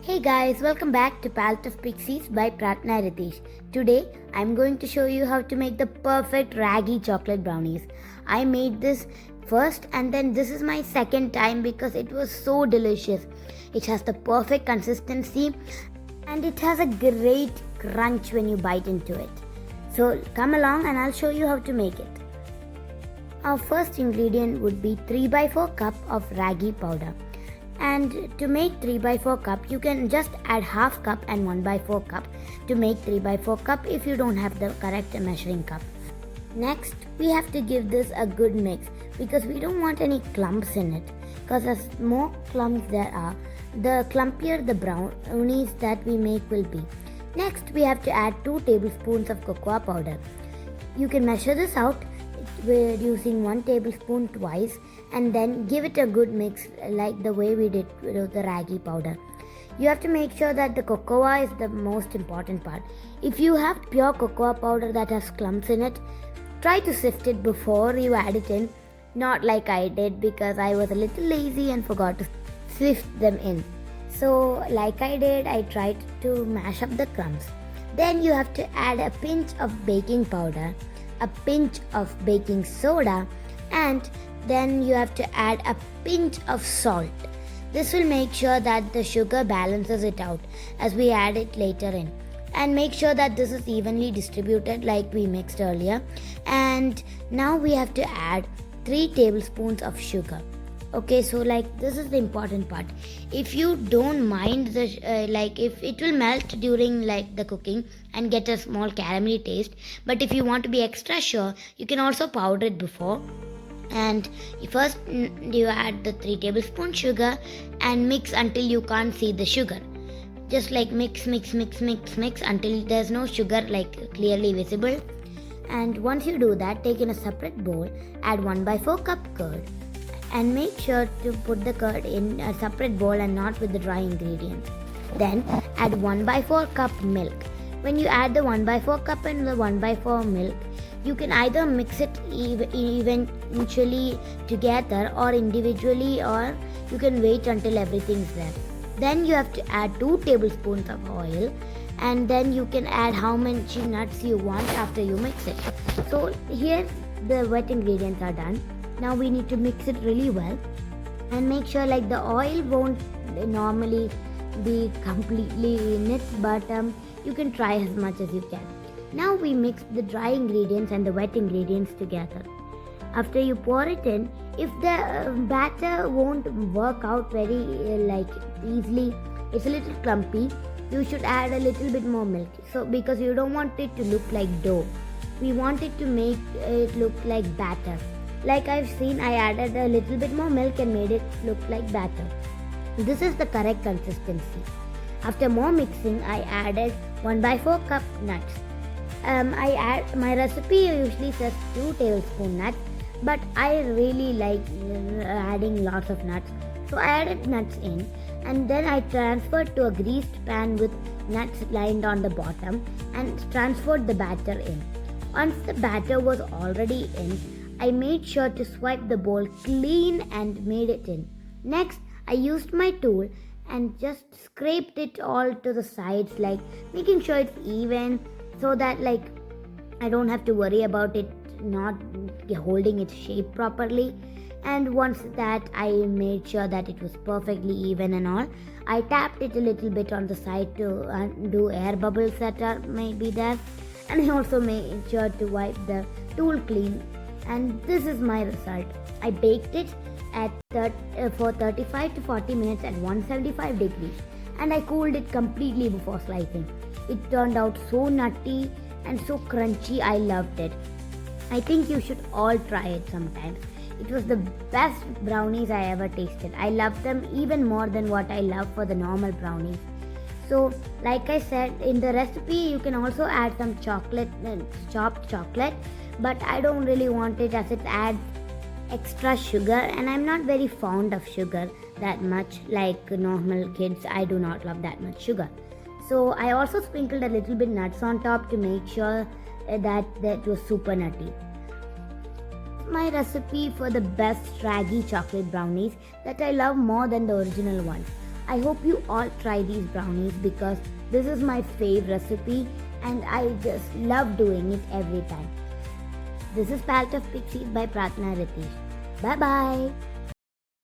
Hey guys, welcome back to Palette of Pixies by Pratna Ritesh. Today, I'm going to show you how to make the perfect ragi chocolate brownies. I made this first and then this is my second time because it was so delicious. It has the perfect consistency and it has a great crunch when you bite into it. So come along and I'll show you how to make it. Our first ingredient would be 3/4 cup of ragi powder. And to make 3/4 cup, you can just add half cup and 1/4 cup to make 3/4 cup if you don't have the correct measuring cup. Next, we have to give this a good mix because we don't want any clumps in it. Because as more clumps there are, the clumpier the brownies that we make will be. Next, we have to add 2 tablespoons of cocoa powder. You can measure this out with using 1 tablespoon twice and then give it a good mix like the way we did with the ragi powder. You have to make sure that the cocoa is the most important part. If you have pure cocoa powder that has clumps in it, try to sift it before you add it in, not like I did because I was a little lazy and forgot to sift them in. So like I did, I tried to mash up the crumbs. Then you have to add a pinch of baking powder, a pinch of baking soda, and then you have to add a pinch of salt. This will make sure that the sugar balances it out as we add it later in. And make sure that this is evenly distributed like we mixed earlier. And now we have to add 3 tablespoons of sugar. Okay, so this is the important part. If you don't mind the if it will melt during the cooking and get a small caramelly taste, but if you want to be extra sure, you can also powder it before. And first you add the 3 tablespoon sugar and mix until you can't see the sugar. Just mix until there's no sugar clearly visible. And once you do that, take in a separate bowl, add 1/4 cup curd. And make sure to put the curd in a separate bowl and not with the dry ingredients. Then add 1/4 cup milk. When you add the 1/4 cup and the 1/4 milk, you can either mix it eventually together or individually, or you can wait until everything's there. Then you have to add 2 tablespoons of oil, and then you can add how many nuts you want after you mix it. So here the wet ingredients are done. Now we need to mix it really well and make sure the oil won't normally be completely in it, but you can try as much as you can. Now we mix the dry ingredients and the wet ingredients together. After you pour it in, if the batter won't work out very easily, it's a little clumpy, you should add a little bit more milk. So because you don't want it to look like dough, we want it to make it look like batter. Like I've seen, I added a little bit more milk and made it look like batter. This is the correct consistency. After more mixing, I added 1/4 cup nuts. My recipe usually says 2 tablespoon nuts, but I really like adding lots of nuts. So I added nuts in, and then I transferred to a greased pan with nuts lined on the bottom and transferred the batter in. Once the batter was already in, I made sure to swipe the bowl clean and made it in. Next, I used my tool and just scraped it all to the sides, making sure it's even so that I don't have to worry about it not holding its shape properly. And once that I made sure that it was perfectly even and all, I tapped it a little bit on the side to undo air bubbles that may be there. And I also made sure to wipe the tool clean. And this is my result. I baked it for 35 to 40 minutes at 175 degrees, and I cooled it completely before slicing. It turned out so nutty and so crunchy. I loved it. I think you should all try it sometime. It was the best brownies I ever tasted. I love them even more than what I love for the normal brownies. So like I said, in the recipe you can also add some chocolate, chopped chocolate, but I don't really want it as it adds extra sugar, and I'm not very fond of sugar that much like normal kids. I do not love that much sugar. So I also sprinkled a little bit nuts on top to make sure that was super nutty. My recipe for the best ragi chocolate brownies that I love more than the original ones. I hope you all try these brownies because this is my fave recipe and I just love doing it every time. This is Palette of Pixies by Pratna Ritesh. Bye bye.